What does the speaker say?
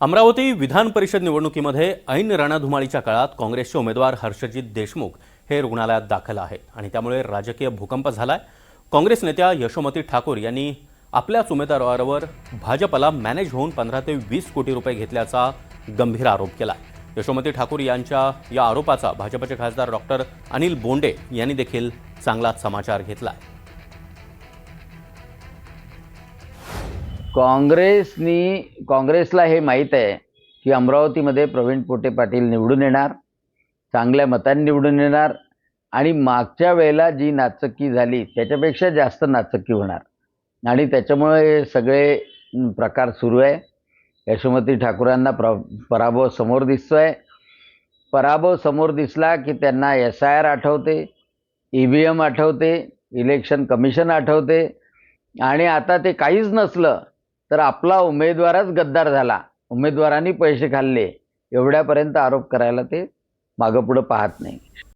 अमरावती विधान परिषद निवडणुकीमध्ये ऐन रणधुमाळीच्या काळात काँग्रेसचे उमेदवार हर्षजित देशमुख हे रुग्णालयात दाखल आहेत आणि त्यामुळे राजकीय भूकंप झालाय। काँग्रेस नेत्या यशोमती ठाकूर यांनी आपल्याच उमेदवारावर भाजपला मॅनेज होऊन 15 ते 20 कोटी रुपये घेतल्याचा गंभीर आरोप केलाय। यशोमती ठाकूर यांच्या या आरोपाचा भाजपचे खासदार डॉक्टर अनिल बोंडे यांनी देखील चांगलाच समाचार घेतलाय। काँग्रेसला हे माहीत आहे की अमरावतीमध्ये प्रवीण पोटे पाटील निवडून येणार, चांगल्या मतांनी निवडून येणार आणि मागच्या वेळेला जी नाचक्की झाली त्याच्यापेक्षा जास्त नाचक्की होणार आणि त्याच्यामुळे हे सगळे प्रकार सुरू आहे। यशोमती ठाकूरांना पराभव समोर दिसतोय। पराभव समोर दिसला की त्यांना SIR आठवते, EVM आठवते, इलेक्शन कमिशन आठवते आणि आता ते काहीच नसलं तर आपला उमेदवारच गद्दार झाला, उमेदवारांनी पैसे खाल्ले, एवढ्यापर्यंत आरोप करायला ते मागं पुढं पाहत नाही।